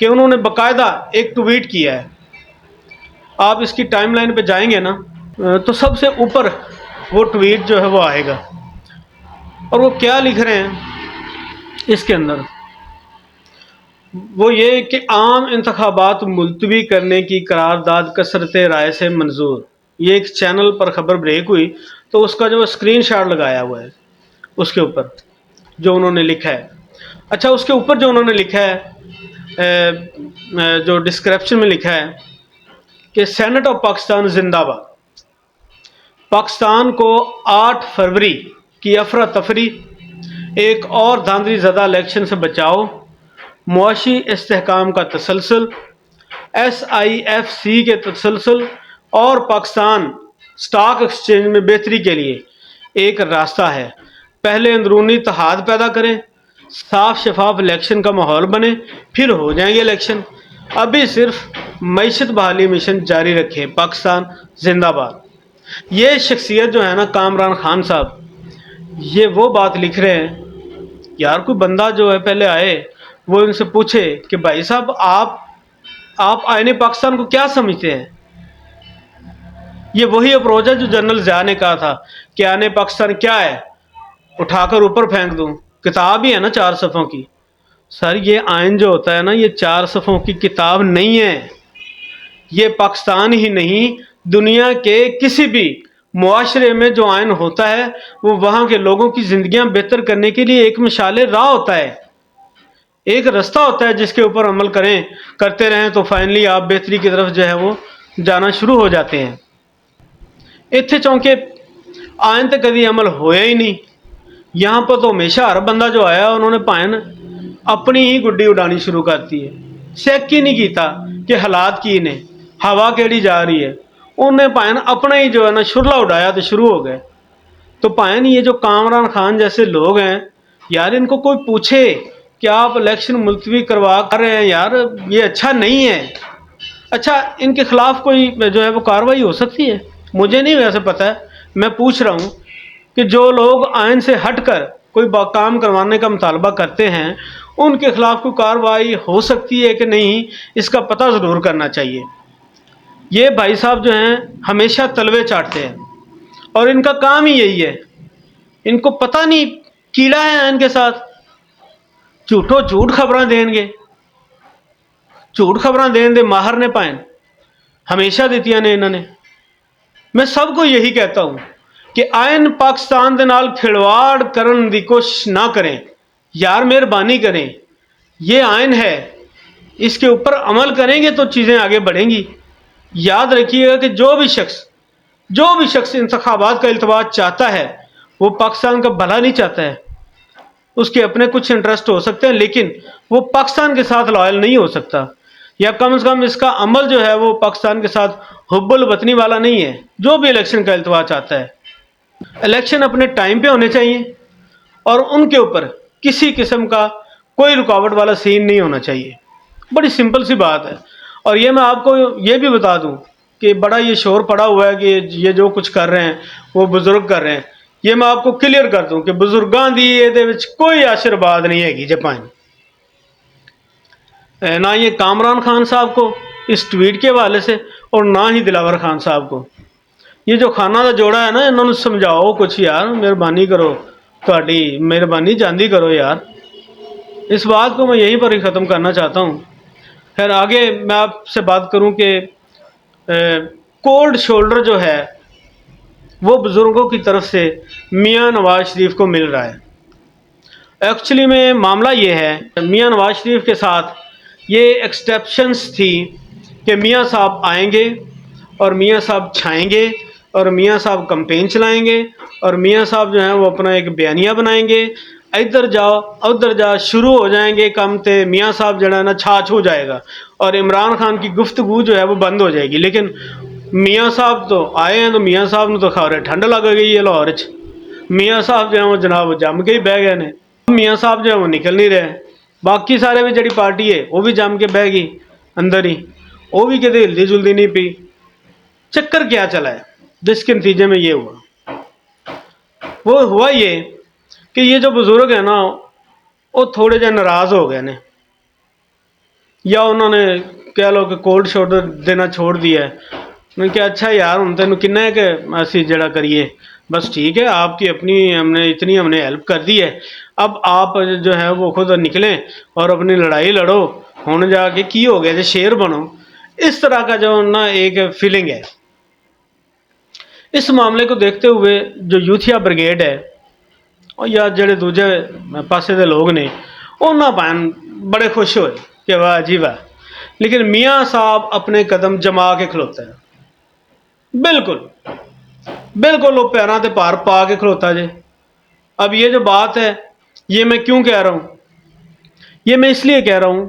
کہ انہوں نے باقاعدہ ایک ٹویٹ کیا ہے. آپ اس کی ٹائم لائن پہ جائیں گے نا تو سب سے اوپر وہ ٹویٹ جو ہے وہ آئے گا. اور وہ کیا لکھ رہے ہیں اس کے اندر؟ وہ یہ کہ عام انتخابات ملتوی کرنے کی قرارداد کثرت رائے سے منظور. یہ ایک چینل پر خبر بریک ہوئی تو اس کا جو اسکرین شاٹ لگایا ہوا ہے اس کے اوپر جو انہوں نے لکھا ہے. اچھا، اس کے اوپر جو انہوں نے لکھا ہے جو ڈسکرپشن میں لکھا ہے کہ سینٹ آف پاکستان زندہ باد. پاکستان کو 8 فروری کی افراتفری، ایک اور دھاندلی زدہ الیکشن سے بچاؤ، معاشی استحکام کا تسلسل، SIFC کے تسلسل اور پاکستان سٹاک ایکسچینج میں بہتری کے لیے ایک راستہ ہے. پہلے اندرونی اتحاد پیدا کریں، صاف شفاف الیکشن کا ماحول بنے، پھر ہو جائیں گے الیکشن. ابھی صرف معیشت بحالی مشن جاری رکھیں. پاکستان زندہ باد. یہ شخصیت جو ہے نا کامران خان صاحب، یہ وہ بات لکھ رہے ہیں. یار کوئی بندہ جو ہے پہلے آئے وہ ان سے پوچھے کہ بھائی صاحب آپ آئین پاکستان کو کیا سمجھتے ہیں؟ یہ وہی اپروچ ہے جو جنرل ضیاء نے کہا تھا کہ آئین پاکستان کیا ہے، اٹھا کر اوپر پھینک دوں. کتاب ہی ہے نا 4 صفحوں کی. سر یہ آئین جو ہوتا ہے نا یہ 4 صفحوں کی کتاب نہیں ہے. یہ پاکستان ہی نہیں، دنیا کے کسی بھی معاشرے میں جو آئین ہوتا ہے وہ وہاں کے لوگوں کی زندگیاں بہتر کرنے کے لیے ایک مشعل راہ ہوتا ہے، ایک رستہ ہوتا ہے جس کے اوپر عمل کرتے رہیں تو فائنلی آپ بہتری کی طرف جو ہے وہ جانا شروع ہو جاتے ہیں. اتنے چونکہ آئین تے کدی عمل ہویا ہی نہیں. یہاں پر تو ہمیشہ ہر بندہ جو آیا انہوں نے پائن اپنی ہی گڈی اڑانی شروع کرتی ہے. چیک ہی نہیں کیتا کہ حالات کی نے، ہوا کیڑی جا رہی ہے. انہیں پائن اپنا ہی جو ہے نا شرلا اڑایا تو شروع ہو گئے. تو پائن یہ جو کامران خان جیسے لوگ ہیں یار، ان کو کوئی پوچھے کہ آپ الیکشن ملتوی کروا کر رہے ہیں، یار یہ اچھا نہیں ہے. اچھا ان کے خلاف کوئی جو ہے وہ کارروائی ہو سکتی ہے؟ مجھے نہیں ویسے پتہ ہے. میں پوچھ رہا ہوں کہ جو لوگ آئین سے ہٹ کر کوئی کام کروانے کا مطالبہ کرتے ہیں ان کے خلاف کوئی کارروائی ہو سکتی ہے کہ نہیں، اس کا پتہ ضرور کرنا چاہیے. یہ بھائی صاحب جو ہیں ہمیشہ تلوے چاٹتے ہیں اور ان کا کام ہی یہی ہے. ان کو پتہ نہیں کیڑا ہے آئین کے ساتھ. جھوٹو جھوٹ خبراں دیں گے، جھوٹ خبراں دے ماہر نے پائن ہمیشہ دیتیاں نے انہوں نے. میں سب کو یہی کہتا ہوں کہ آئین پاکستان دے نال کھلواڑ کرن دی کوشش نہ کریں. یار مہربانی کریں، یہ آئین ہے، اس کے اوپر عمل کریں گے تو چیزیں آگے بڑھیں گی. یاد رکھیے گا کہ جو بھی شخص انتخابات کا التواط چاہتا ہے وہ پاکستان کا بھلا نہیں چاہتا ہے. اس کے اپنے کچھ انٹرسٹ ہو سکتے ہیں لیکن وہ پاکستان کے ساتھ لائل نہیں ہو سکتا، یا کم از کم اس کا عمل جو ہے وہ پاکستان کے ساتھ حب الوطنی والا نہیں ہے. جو بھی الیکشن کا التوا چاہتا ہے، الیکشن اپنے ٹائم پہ ہونے چاہیے اور ان کے اوپر کسی قسم کا کوئی رکاوٹ والا سین نہیں ہونا چاہیے. بڑی سمپل سی بات ہے. اور یہ میں آپ کو یہ بھی بتا دوں کہ بڑا یہ شور پڑا ہوا ہے کہ یہ جو کچھ کر رہے ہیں وہ بزرگ کر رہے ہیں. یہ میں آپ کو کلیئر کر دوں کہ بزرگاں دی یہ کوئی آشرواد نہیں ہے گی جپائن. نہ یہ کامران خان صاحب کو اس ٹویٹ کے حوالے سے اور نہ ہی دلاور خان صاحب کو. یہ جو خانہ دا جوڑا ہے نا انہوں نے سمجھاؤ کچھ یار، مہربانی کرو، تھوڑی مہربانی جاندی کرو یار. اس بات کو میں یہیں پر ہی ختم کرنا چاہتا ہوں. خیر آگے میں آپ سے بات کروں کہ کولڈ شولڈر جو ہے وہ بزرگوں کی طرف سے میاں نواز شریف کو مل رہا ہے. ایکچولی میں معاملہ یہ ہے، میاں نواز شریف کے ساتھ یہ ایکسٹیپشنز تھی کہ میاں صاحب آئیں گے اور میاں صاحب چھائیں گے اور میاں صاحب کمپین چلائیں گے اور میاں صاحب جو ہیں وہ اپنا ایک بیانیہ بنائیں گے، ادھر جاؤ ادھر جا شروع ہو جائیں گے کم تے میاں صاحب جو ہے نا چھاچ ہو جائے گا اور عمران خان کی گفتگو جو ہے وہ بند ہو جائے گی. لیکن میاں صاحب تو آئے ہیں تو میاں صاحب نے تو خبریں ٹھنڈ لگ گئی ہے لاہور چ. میاں صاحب جو ہیں وہ جناب جم کے ہی بہ گئے نے. میاں صاحب جو ہے وہ نکل نہیں رہے. باقی سارے بھی جڑی پارٹی ہے وہ بھی جم کے بہ گئی اندر ہی، وہ بھی کدے ہلدی جلدی نہیں پی. چکر کیا چلا ہے جس کے نتیجے میں یہ ہوا، وہ ہوا یہ کہ یہ جو بزرگ ہیں نا وہ تھوڑے جہے ناراض ہو گئے نے. یا انہوں نے کہہ لو کہ کولڈ شولڈر دینا چھوڑ دیا ہے. میں نے کہا اچھا یار ہوں تینوں کنا ہے کہ اسی جڑا کریے، بس ٹھیک ہے آپ کی اپنی ہم نے ہیلپ کر دی ہے، اب آپ جو ہے وہ خود نکلیں اور اپنی لڑائی لڑو، ہوں جا کے کی ہو گیا جی شیر بنو. اس طرح کا جو نا ایک فیلنگ ہے. اس معاملے کو دیکھتے ہوئے جو یوتھیا بریگیڈ ہے یا جڑے دوجے پاسے دے لوگ نے انہاں پائن بڑے خوش ہوئے کہ واہ جی واہ، لیکن میاں صاحب اپنے قدم جما کے کھلوتا ہے. بالکل بالکل وہ پیراں تے پار پا کے کھلوتا جے. اب یہ جو بات ہے یہ میں کیوں کہہ رہا ہوں؟ یہ میں اس لیے کہہ رہا ہوں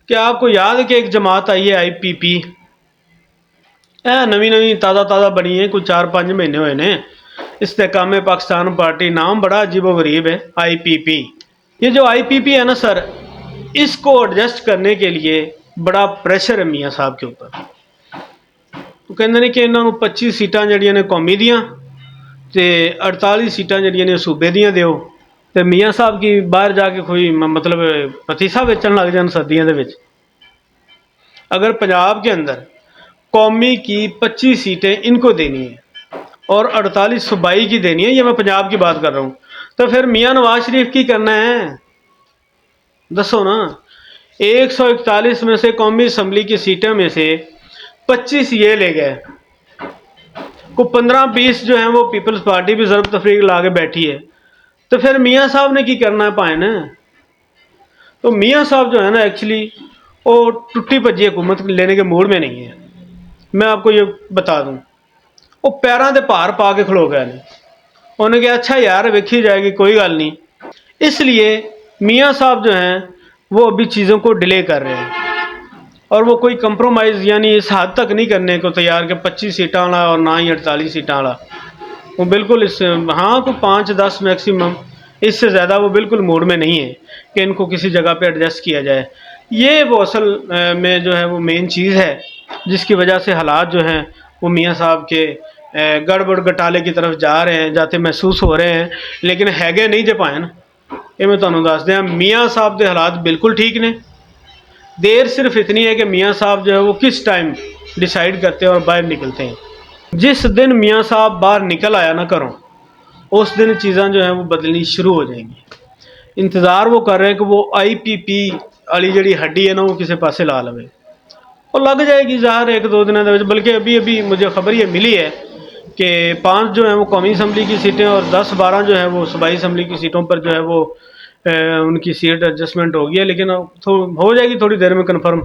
کہ آپ کو یاد ہے کہ ایک جماعت آئی ہے آئی پی پی، نویں تازہ بنی ہے، کچھ 4-5 مہینے ہوئے نے. استحکام پاکستان پارٹی، نام بڑا عجیب و غریب ہے، آئی پی پی. یہ جو آئی پی پی ہے نا سر، اس کو ایڈجسٹ کرنے کے لیے بڑا پریشر ہے میاں صاحب کے اوپر. وہ کہتے ہیں کہ انہوں 25 سیٹاں جڑیاں نے قومی دیاں تے 48 سیٹاں جڑیاں نے صوبے دیاں دیو، تے میاں صاحب کی باہر جا کے کوئی مطلب پتیسا بیچن لگ جان سردیاں دے وچ. اگر پنجاب کے اندر قومی کی 25 سیٹیں ان کو دینی ہیں اور 48 صوبائی کی دینی ہے، یہ میں پنجاب کی بات کر رہا ہوں، تو پھر میاں نواز شریف کی کرنا ہے؟ دسو نا. 141 میں سے قومی اسمبلی کی سیٹوں میں سے 25 یہ لے گئے، کو 15-20 جو ہیں وہ پیپلز پارٹی بھی ضرب تفریق لا کے بیٹھی ہے، تو پھر میاں صاحب نے کی کرنا ہے پائے نا. تو میاں صاحب جو ہے نا ایکچولی وہ ٹوٹی بھجی حکومت لینے کے موڈ میں نہیں ہے. میں آپ کو یہ بتا دوں، وہ پیراں دے پار پا کے کھلو گئے نے. انہوں نے کہا اچھا یار ویکھی جائے گی کوئی گل نہیں. اس لیے میاں صاحب جو ہیں وہ ابھی چیزوں کو ڈیلے کر رہے ہیں اور وہ کوئی کمپرومائز یعنی اس حد تک نہیں کرنے کو تیار کہ 25 سیٹاں والا اور نہ ہی 48 سیٹاں والا. وہ بالکل اس ہاں کوئی 5-10 میکسیمم، اس سے زیادہ وہ بالکل موڈ میں نہیں ہے کہ ان کو کسی جگہ پہ ایڈجسٹ کیا جائے. یہ وہ اصل میں جو ہے وہ مین چیز ہے جس کی وجہ سے حالات جو ہیں وہ میاں صاحب کے گڑبڑ گٹالے کی طرف جا رہے ہیں، جاتے محسوس ہو رہے ہیں، لیکن ہے نہیں جے پائے نا. یہ میں تمہیں دس دیا میاں صاحب کے حالات بالکل ٹھیک نے. دیر صرف اتنی ہے کہ میاں صاحب جو ہے وہ کس ٹائم ڈیسائیڈ کرتے ہیں اور باہر نکلتے ہیں. جس دن میاں صاحب باہر نکل آیا نہ کروں اس دن چیزاں جو ہیں وہ بدلنی شروع ہو جائیں گی. انتظار وہ کر رہے ہیں کہ وہ آئی پی پی والی جڑی ہڈی ہے نا وہ کسی پاسے لا لوے، اور لگ جائے گی ظاہر 1-2 دنوں کے. بلکہ ابھی مجھے خبر یہ ملی ہے کہ 5 جو ہیں وہ قومی اسمبلی کی سیٹیں اور 10-12 جو ہیں وہ صوبائی اسمبلی کی سیٹوں پر جو ہے وہ ان کی سیٹ ایڈجسٹمنٹ ہو گئی ہے، لیکن ہو جائے گی تھوڑی دیر میں کنفرم.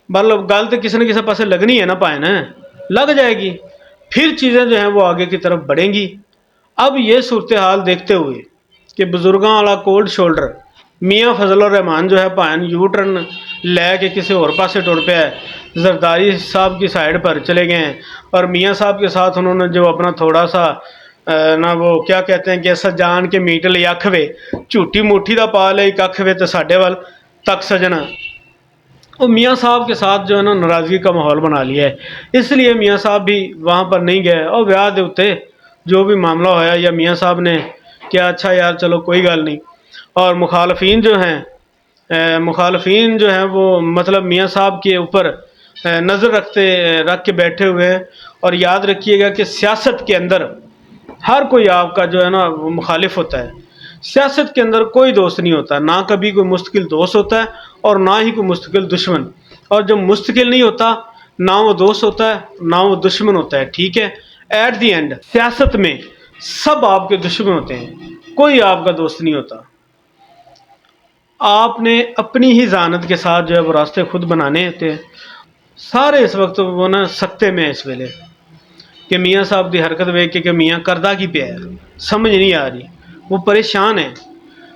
مطلب گل تو کسی نہ کسی پاسے لگنی ہے نا پائے نا، لگ جائے گی پھر چیزیں جو ہیں وہ آگے کی طرف بڑھیں گی. اب یہ صورتحال دیکھتے ہوئے کہ بزرگاں والا کولڈ شولڈر میاں فضل الرحمان جو ہے پائن یو ٹرن لے کے کسی اور پاسے ٹر پیا ہے، زرداری صاحب کی سائڈ پر چلے گئے ہیں، اور میاں صاحب کے ساتھ انہوں نے جو اپنا تھوڑا سا نہ وہ کیا کہتے ہیں کہ ایسا جان کے میٹ لے اکھ وے جھوٹی موٹھی دا پا لے اکھ وے تو ساڈے وال تک سجنا. وہ میاں صاحب کے ساتھ جو ہے نا ناراضگی کا ماحول بنا لیا ہے. اس لیے میاں صاحب بھی وہاں پر نہیں گئے، اور ویاہ دے اتے جو بھی معاملہ ہویا یا میاں صاحب نے کیا اچھا یار چلو کوئی گل نہیں. اور مخالفین جو ہیں وہ مطلب میاں صاحب کے اوپر نظر رکھ کے بیٹھے ہوئے ہیں. اور یاد رکھیے گا کہ سیاست کے اندر ہر کوئی آپ کا جو ہے نا وہ مخالف ہوتا ہے. سیاست کے اندر کوئی دوست نہیں ہوتا، نہ کبھی کوئی مستقل دوست ہوتا ہے اور نہ ہی کوئی مستقل دشمن. اور جو مستقل نہیں ہوتا نہ وہ دوست ہوتا ہے نہ وہ دشمن ہوتا ہے. ٹھیک ہے، ایٹ دی اینڈ سیاست میں سب آپ کے دشمن ہوتے ہیں، کوئی آپ کا دوست نہیں ہوتا. آپ نے اپنی ہی ذہانت کے ساتھ جو ہے وہ راستے خود بنانے ہوتے ہیں. سارے اس وقت وہ نا سکتے میں اس ویلے کہ میاں صاحب کی حرکت ویکھ کے کہ میاں کردہ کی پیا ہے سمجھ نہیں آ رہی، وہ پریشان ہیں.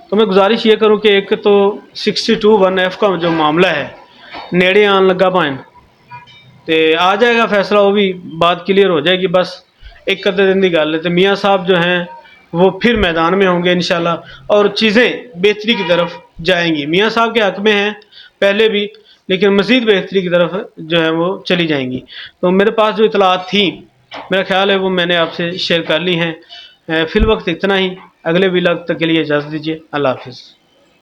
تو میں گزارش یہ کروں کہ ایک تو 62(1)(f) کا جو معاملہ ہے نیڑے آن لگا پائیں تو آ جائے گا فیصلہ، وہ بھی بات کلیئر ہو جائے گی. بس ایک ادھے دن کی گل ہے تو میاں صاحب جو ہیں وہ پھر میدان میں ہوں گے انشاءاللہ اور چیزیں بہتری کی طرف جائیں گی. میاں صاحب کے حق میں ہیں پہلے بھی، لیکن مزید بہتری کی طرف جو ہے وہ چلی جائیں گی. تو میرے پاس جو اطلاعات تھیں میرا خیال ہے وہ میں نے آپ سے شیئر کر لی ہیں. فی الوقت اتنا ہی، اگلے ولاگ تک کے لیے اجازت دیجیے. اللہ حافظ.